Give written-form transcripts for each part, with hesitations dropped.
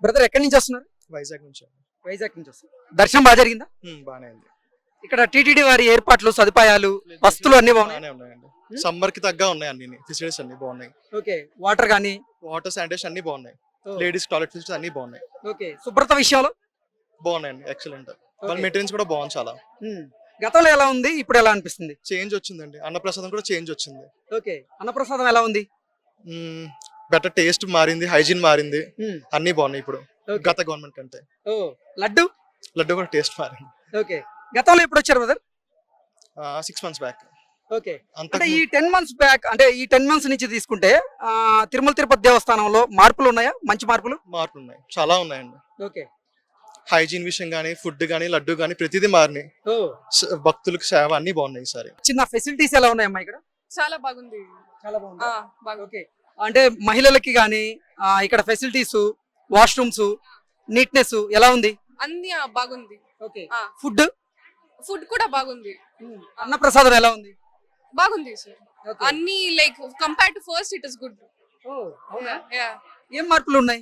Brother ఎక్కడి నుంచి వస్తున్నారు? వైజాగ్ నుంచి. వైజాగ్ నుంచి వస్తున్నారు. దర్శనం బాగా జరిగిందా? బానే ఉంది. ఇక్కడ టీటీడీ వారి ఏర్పాట్లు, సదుపాయాలు, వస్తువులు అన్ని బాగున్నాయి. బానే ఉన్నాయండి. సమ్మర్ కి తగ్గ ఉన్నాయి అన్ని ఫెసిలిటీస్ అన్ని బాగున్నాయి. ఓకే, వాటర్ గానీ, వాటర్ శానిటేషన్ అన్ని బాగున్నాయి. లేడీస్ టాయిలెట్ ఫెసిలిటీస్ అన్ని బాగున్నాయి. ఓకే, శుభ్రత విషయంలో బాగున్నాయండి. ఎక్సలెంట్. వాళ్ళ మెయింటెనెన్స్ కూడా బాగుంది చాలా. గతంలో ఎలా ఉంది, ఇప్పుడు ఎలా అనిపిస్తుంది? చేంజ్ వచ్చిందండి. అన్నప్రసాదం కూడా చేంజ్ వచ్చింది. ఓకే, అన్నప్రసాదం ఎలా ఉంది? బెటర్ టేస్ట్ మారింది, హైజీన్ మారింది, అన్ని బాగున్నాయి ఇప్పుడు గత గవర్నమెంట్ కంటే. లడ్డు లడ్డు కూడా టేస్ట్ మారింది. ఓకే, గతంలో ఎప్పుడు వచ్చారు బ్రదర్? 6 months back. ఓకే, అంటే ఈ 10 months బ్యాక్, అంటే ఈ 10 months నుంచి తీసుకుంటే తిరుమల తిరుపతి దేవస్థానంలో మార్పులు ఉన్నాయా? మంచి మార్పులు ఉన్నాయి, చాలా ఉన్నాయండి. ఓకే, హైజీన్ విషయం గానీ, ఫుడ్ గానీ, లడ్డు గానీ ప్రతిదీ మారినాయి. భక్తులకు సేవ అన్ని బాగున్నాయి. ఈసారి చిన్న ఫెసిలిటీస్ ఎలా ఉన్నాయమ్మా ఇక్కడ? చాలా బాగుంది. చాలా బాగుంది. ఓకే, అంటే మహిళలకి గానీ ఇక్కడ ఫెసిలిటీస్, వాష్రూమ్స్, నీట్నెస్ ఎలా ఉంది? అన్ని బాగుంది. ఓకే, ఫుడ్ కూడా బాగుంది. అన్నప్రసాదం ఎలా ఉంది? బాగుంది సార్. అన్ని like compare to first it is good. ఏం మార్పులు ఉన్నాయి?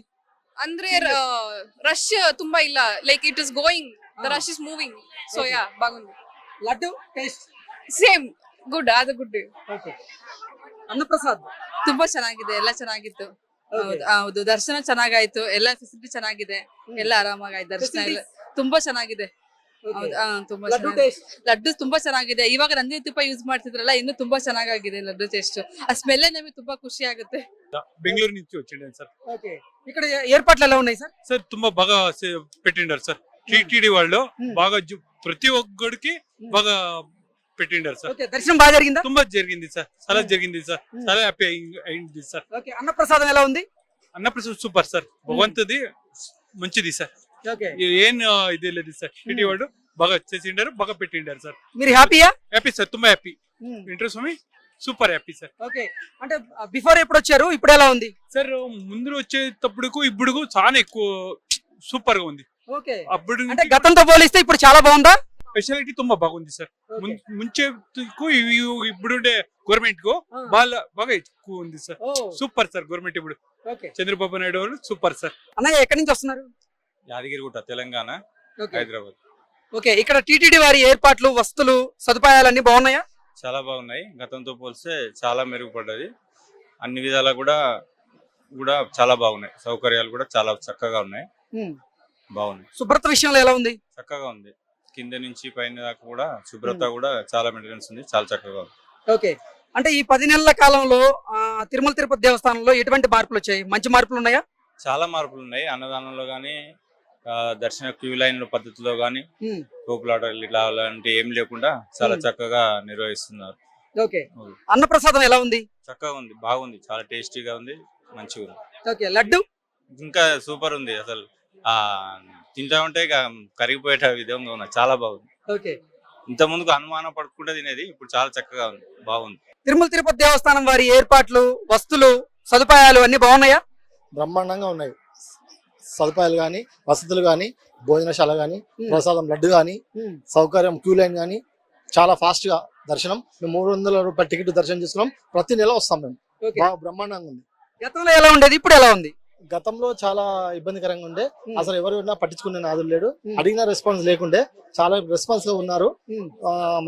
ಅಂದ್ರೆ రష్ ತುಂಬಾ ಇಲ್ಲ, like it is going, the rush is moving. So yeah బాగుంది. లడ్డు టేస్ట్ ಸೇಮ್ ಗುಡ್, ಅದು ಗುಡ್. ಓಕೆ, ಅನ್ನಪ್ರಸಾದ್ ತುಂಬಾ ಚೆನ್ನಾಗಿದೆ, ಎಲ್ಲ ಚೆನ್ನಾಗಿತ್ತು. ಹೌದು, ದರ್ಶನ ಚೆನ್ನಾಗಾಯ್ತು, ಎಲ್ಲ ಫೆಸಿಲಿಟಿ ಚೆನ್ನಾಗಿದೆ, ಎಲ್ಲ ಆರಾಮಾಗಾಯ್ತು. ದರ್ಶನ ಎಲ್ಲ ತುಂಬಾ ಚೆನ್ನಾಗಿದೆ. ತುಂಬಾ ಲಡ್ಡು ತುಂಬಾ ಚೆನ್ನಾಗಿದೆ. ಇವಾಗ ನಂದಿನಿ ತುಪ್ಪ ಯೂಸ್ ಮಾಡ್ತಿದ್ರಲ್ಲ, ಇನ್ನು ತುಂಬಾ ಚೆನ್ನಾಗಿದೆ ಲಡ್ಡು ಟೇಸ್ಟ್. ಆ ಸ್ಮೆಲ್ ನಮಗೆ ತುಂಬಾ ಖುಷಿ ಆಗುತ್ತೆ. బెంగళూరు నుంచి వచ్చిండే సార్. ఓకే, ఇక్కడ ఏర్పాట్లు ఎలా ఉన్నాయి సార్? సార్ ತುಂಬಾ బాగా పెట్టిండారు సార్. టీటీడీ వాళ్ళు బాగా ప్రతి ఒక్కడికి బాగా పెట్టిండారు సార్. ఓకే, దర్శనం బాగా జరిగిందా? ತುಂಬಾ జరిగింది సార్, చాలా జరిగింది సార్, చాలా హ్యాపీ అయింది సార్. ఓకే, అన్నప్రసాదం ఎలా ఉంది? అన్నప్రసాదం సూపర్ సార్, భగవంతుది మంచిది సార్. ఓకే, ఏం ఇది లేదు సార్. టీటీ వాళ్ళు బాగా చేసిండారు, బాగా పెట్టిండారు సార్. మీరు హ్యాపీయా? హ్యాపీ సార్, ತುಂಬಾ హ్యాపీ. ఇంట్రెస్ట్ స్వామి సూపర్ హ్యాపీ సార్. ఓకే, అంటే బిఫోర్ ఎప్పుడు వచ్చారు, ఇప్పుడు ఎలా ఉంది సార్? ముందు వచ్చేటప్పుడు ఇప్పుడు చాలా ఎక్కువ సూపర్ గా ఉంది. ఓకే, అప్పుడు అంటే గతంతో పోలిస్తే ఇప్పుడు చాలా బాగుందా? స్పెషాలిటీ ತುಂಬಾ బాగుంది సార్. ముంచేకు ఇప్పుడుండే గవర్నమెంట్ కు బాగా ఎక్కువ ఉంది సార్. సూపర్ సార్ గవర్నమెంట్ ఇప్పుడు. చంద్రబాబు నాయుడు వాళ్ళు సూపర్ సార్. అన్నయ్య ఎక్కడి నుంచి వస్తున్నారు? యాదగిరిగుట్ట, తెలంగాణ, హైదరాబాద్. ఓకే, ఇక్కడ టీటీడీ వారి ఏర్పాట్లు, వస్తువులు, సదుపాయాలన్నీ బాగున్నాయా? చాలా బాగున్నాయి. గతంతో పోలిస్తే చాలా మెరుగుపడ్డది. అన్ని విధాలా కూడా చాలా బాగున్నాయి. సౌకర్యాలు కూడా చాలా చక్కగా ఉన్నాయి, బాగున్నాయి. శుభ్రత విషయంలో ఎలా ఉంది? చక్కగా ఉంది. కింద నుంచి పైన దాకా కూడా శుభ్రత కూడా చాలా మెయింటెనెన్స్ ఉంది, చాలా చక్కగా ఉంది. ఓకే, అంటే ఈ 10 నెలల కాలంలో తిరుమల తిరుపతి దేవస్థానంలో ఎటువంటి మార్పులు వచ్చాయి? మంచి మార్పులు ఉన్నాయా? చాలా మార్పులు ఉన్నాయి. అన్నదానంలో గానీ, దర్శన క్యూ లైన్ పద్ధతిలో గానీ, తోపులాటలు ఇట్లా అలాంటి ఏం లేకుండా చాలా చక్కగా నిర్వహిస్తున్నారు. ఓకే, అన్నప్రసాదం ఎలా ఉంది? చక్కగా ఉంది, బాగుంది, చాలా టేస్టీగా ఉంది, మంచిగా ఉంది. ఓకే, లడ్డు ఇంకా సూపర్ ఉంది. అసలు తింటా ఉంటే కరిగిపోయేట విధంగా ఉన్నాయి, చాలా బాగుంది. ఓకే, ఇంత ముందుకు అనుమానం పడుకుంటే తినేది, ఇప్పుడు చాలా చక్కగా ఉంది, బాగుంది. తిరుమల తిరుపతి దేవస్థానం వారి ఏర్పాట్లు, వస్తువులు, సదుపాయాలు అన్ని బాగున్నాయా? బ్రహ్మాండంగా ఉన్నాయి. సదుపాయాలు కానీ, వసతులు కానీ, భోజనశాల కానీ, ప్రసాదం లడ్డు కానీ, సౌకర్యం క్యూ లైన్ కానీ, చాలా ఫాస్ట్ గా దర్శనం. మేము 300 రూపాయల టికెట్ దర్శనం చేసుకున్నాం. ప్రతి నెల వస్తాం మేము. బాగా బ్రహ్మాండంగా ఉంది. గతంలో ఎలా ఉండేది, ఇప్పుడు ఎలా ఉంది? గతంలో చాలా ఇబ్బందికరంగా ఉండే, అసలు ఎవరైనా పట్టించుకునే నాదులు లేడు. అడిగిన రెస్పాన్స్ లేకుండే, చాలా రెస్పాన్స్ గా ఉన్నారు.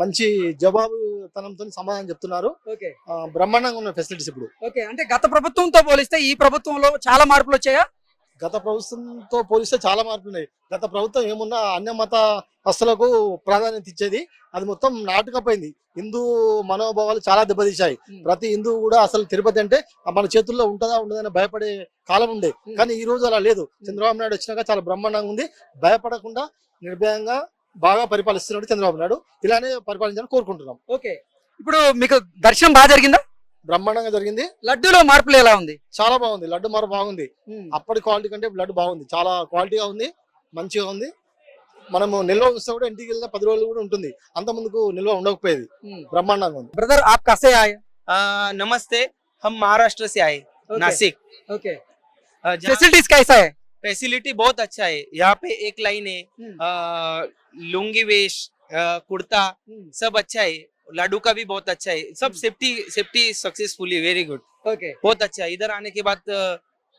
మంచి జవాబుతనంతో సమాధానం చెప్తున్నారు. బ్రహ్మాండంగా ఉన్న ఫెసిలిటీస్ ఇప్పుడు. ఓకే, అంటే గత ప్రభుత్వంతో పోలిస్తే ఈ ప్రభుత్వంలో చాలా మార్పులు వచ్చాయా? గత ప్రభుత్వంతో పోలిస్తే చాలా మార్పులు ఉన్నాయి. గత ప్రభుత్వం ఏమున్నా అన్య మత హస్తులకు ప్రాధాన్యత ఇచ్చేది, అది మొత్తం నాటకపోయింది. హిందూ మనోభావాలు చాలా దెబ్బతీశాయి. ప్రతి హిందువు కూడా అసలు తిరుపతి అంటే మన చేతుల్లో ఉంటుందా ఉండదని భయపడే కాలం ఉండే, కానీ ఈ రోజు అలా లేదు. చంద్రబాబు నాయుడు వచ్చినాక చాలా బ్రహ్మాండంగా ఉంది. భయపడకుండా నిర్భయంగా బాగా పరిపాలిస్తున్నాడు చంద్రబాబు నాయుడు. ఇలానే పరిపాలించాలని కోరుకుంటున్నాం. ఓకే, ఇప్పుడు మీకు దర్శనం బాగా జరిగిందా? బ్రహ్మాండంగా జరిగింది. లడ్డూలో మార్పులు ఎలా ఉంది? చాలా బాగుంది. లడ్డు మారు బాగుంది. అప్పటి క్వాలిటీ కంటే లడ్డు బాగుంది, చాలా క్వాలిటీగా ఉంది, మంచిగా ఉంది. మనము నిల్వ ఉంచితే కూడా ఇంటికి వెళ్ళిన 10 రోజులు కూడా ఉంటుంది. అంత ముందుకు నిల్వ ఉండకపోయేది. బ్రహ్మాండంగా ఉంది. ब्रदर आप कैसे आए? नमस्ते, हम महाराष्ट्र से आए, नासिक। ओके, फैसिलिटीज कैसा है? फैसिलिटी बहुत अच्छा है। यहाँ पे एक लाइन है, लुंगी वेश, कुर्ता सब अच्छा है। लाडू का भी बहुत अच्छा है। सब safety successfully, very good, okay, बहुत अच्छा है। इधर आने के बाद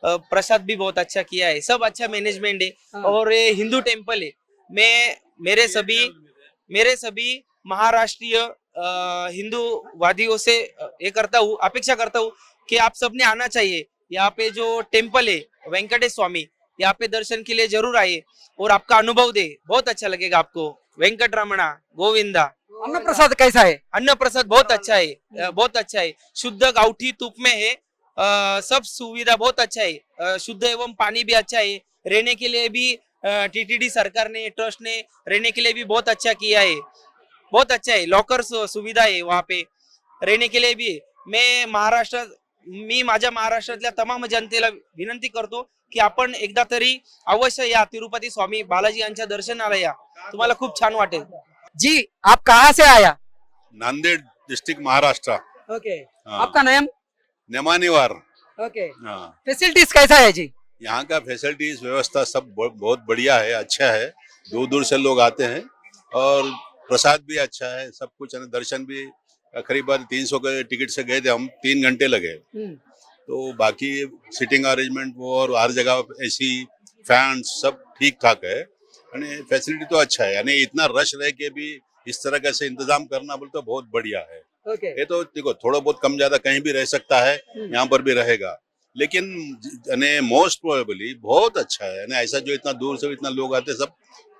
प्रसाद भी बहुत अच्छा किया है, सब अच्छा मैनेजमेंट है। और ये हिंदू टेम्पल है। मैं मेरे सभी महाराष्ट्रीय हिंदू वादियों से ये करता हूँ, अपेक्षा करता हूँ कि आप सबने आना चाहिए। यहाँ पे जो टेम्पल है वेंकटेश स्वामी, यहाँ पे दर्शन के लिए जरूर आइए और आपका अनुभव दे, बहुत अच्छा लगेगा आपको। वेंकटरमणा गोविंदा। अन्न प्रसाद कैसा है? अन्न प्रसाद बहुत अच्छा है, बहुत अच्छा है। शुद्ध गाउठी तुप में है, सब सुविधा बहुत अच्छा है। शुद्ध एवं पानी भी अच्छा है। रहने के लिए भी टीटीडी सरकार ने, ट्रस्ट ने रहने के लिए भी बहुत अच्छा किया है, बहुत अच्छा है। लॉकर सुविधा है वहाँ पे रहने के लिए भी। मी माझ्या महाराष्ट्रातल्या तमाम जनतेला विनंती करतो की आपण एकदा तरी अवश्य या तिरुपती स्वामी बालाजी यांच्या दर्शनाला या, तुम्हाला खूप छान वाटेल। जी आप कहाँ से आया? नांदेड़ डिस्ट्रिक्ट महाराष्ट्र। ओके, हाँ। आपका नाम? नेमानीवार। ओके, हाँ, फैसिलिटीज कैसा है जी? यहाँ का फैसिलिटीज व्यवस्था सब बहुत बढ़िया है, अच्छा है। दूर दूर से लोग आते हैं और प्रसाद भी अच्छा है, सब कुछ है। दर्शन भी करीबन 300 के टिकट से गए थे हम, 3 घंटे लगे। तो बाकी सिटिंग अरेंजमेंट वो और हर जगह एसी फैन सब ठीक ठाक है। यानी फैसिलिटी तो अच्छा है, यानी इतना रश रह के भी इस तरह का से इंतजाम करना बोले तो बहुत बढ़िया है। ओके, ये तो देखो थोड़ा बहुत कम ज्यादा कहीं भी रह सकता है, यहाँ पर भी रहेगा, लेकिन मोस्ट प्रोबेबली बहुत अच्छा है। यानी ऐसा जो इतना दूर से इतना लोग आते, सब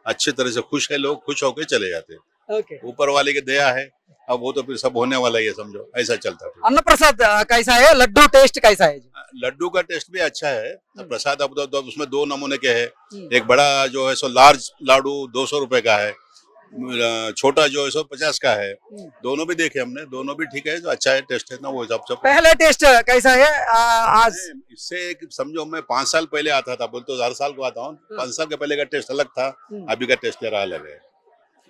अच्छे तरह से खुश है, लोग खुश होकर चले जाते। ओके। ऊपर वाले की दया है, अब वो तो फिर सब होने वाला ही है, समझो ऐसा चलता है। अन्न प्रसाद कैसा है? लड्डू टेस्ट कैसा है जी? लड्डू का टेस्ट भी अच्छा है। प्रसाद अब तो उसमें 2 नमूने के है। एक बड़ा जो है सो लार्ज लाडू 200 रुपए का है, छोटा जो है सो 50 का है। दोनों भी देखे हमने, दोनों भी ठीक है, जो अच्छा है टेस्ट है ना वो सब। पहले टेस्ट कैसा है आज? इससे एक समझो मैं 5 साल पहले आता था, बोल तो हर साल को आता हूँ। 5 साल के पहले का टेस्ट अलग था, अभी का टेस्ट जरा अलग है।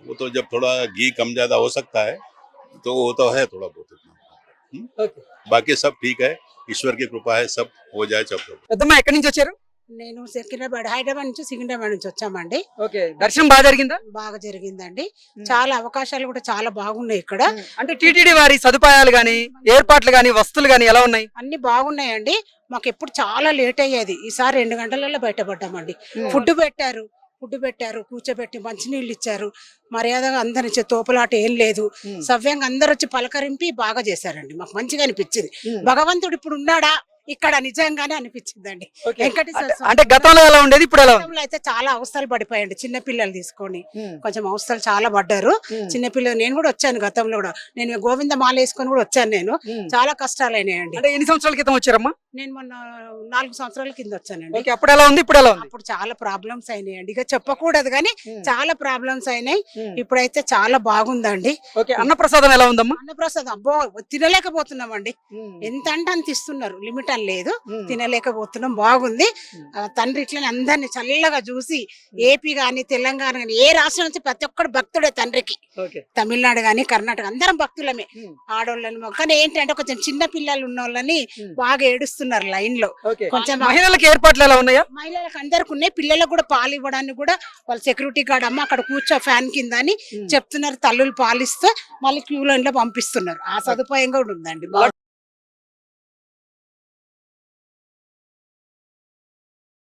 वो तो जब थोड़ा घी कम ज्यादा हो सकता है तो वो तो है थोड़ा बहुत इतना। बाकी सब ठीक है, ईश्वर की कृपा है, सब हो जाए सब। పెద్దమ్మ ఎక్కడి నుంచి వచ్చారు? నేను సికింద్రాబాద్ హైదరాబాద్ నుంచి సికింద్రాబాద్ నుంచి వచ్చామండి. ఓకే, దర్శనం బాగా జరిగిందా? బాగా జరిగిందండి. చాలా అవకాశాలు కూడా చాలా బాగున్నాయి ఇక్కడ. అంటే టీటీడీ వారి సదుపాయాలు గాని, ఏర్పాట్లు గాని, వస్తువులు గాని ఎలా ఉన్నాయి? అన్ని బాగున్నాయండి. మాకు ఎప్పుడు చాలా లేట్ అయ్యేది, ఈసారి 2 గంటలలో బయటపడ్డామండి. ఫుడ్ పెట్టారు, కూర్చోబెట్టి మంచినీళ్ళు ఇచ్చారు, మర్యాదగా అందరి తోపులాట ఏం లేదు, సవ్యంగా అందరు వచ్చి పలకరింపి బాగా చేశారండి. మాకు మంచిగా అనిపించింది. భగవంతుడు ఇప్పుడు ఉన్నాడా ఇక్కడ నిజంగానే అనిపించిందండి. వెంకటేశ్వర స్వామి అంటే గతంలో ఎలా ఉండేది, ఇప్పుడు ఎలా ఉంది? గతంలో అయితే చాలా అవస్థలు పడిపోయండి. చిన్న పిల్లలు తీసుకొని కొంచెం అవస్థలు చాలా పడ్డారు. చిన్న పిల్లలు, నేను కూడా వచ్చాను గతంలో కూడా, నేను గోవింద మాల వేసుకొని కూడా వచ్చాను. నేను చాలా కష్టాలు అయినాయండి. అంటే ఎన్ని సంవత్సరాల క్రితం వచ్చారమ్మా? నేను మొన్న 4 సంవత్సరాల కింద వచ్చానండి. ఓకే, అప్పుడు ఎలా ఉంది, ఇప్పుడు ఎలా ఉంది? అప్పుడు చాలా ప్రాబ్లమ్స్ అయినాయండి, ఇక చెప్పకూడదు కానీ చాలా ప్రాబ్లమ్స్ అయినాయి. ఇప్పుడైతే చాలా బాగుందండి. ఓకే, అన్నప్రసాదం ఎలా ఉందమ్మా? అన్నప్రసాదం అబ్బో తినలేకపోతున్నామండి. ఎంత అంటే అంత ఇస్తున్నారు, లిమిట్ అని లేదు, తినలేకపోతున్నాం. బాగుంది. తండ్రి ఇట్లా అందరిని చల్లగా చూసి, ఏపీ గాని తెలంగాణ గాని ఏ రాష్ట్రం నుంచి ప్రతి ఒక్కడు భక్తుడే తండ్రికి. తమిళనాడు గాని కర్ణాటక అందరం భక్తులమే, ఆడోళ్ళని. కానీ ఏంటంటే కొంచెం చిన్న పిల్లలు ఉన్న వాళ్ళని బాగా ఏడుస్తున్నారు లైన్ లో. కొంచెం మహిళలకు ఏర్పాట్లు ఎలా ఉన్నాయా? మహిళలకు అందరికి ఉన్నాయి. పిల్లలకు కూడా పాలు ఇవ్వడానికి కూడా వాళ్ళ సెక్యూరిటీ గార్డ్ అమ్మ అక్కడ కూర్చో ఫ్యాన్ కింద అని చెప్తున్నారు. తల్లులు పాలిస్తే మళ్ళీ క్యూ లైన్ లో పంపిస్తున్నారు. ఆ సదుపాయం కూడా ఉందండి.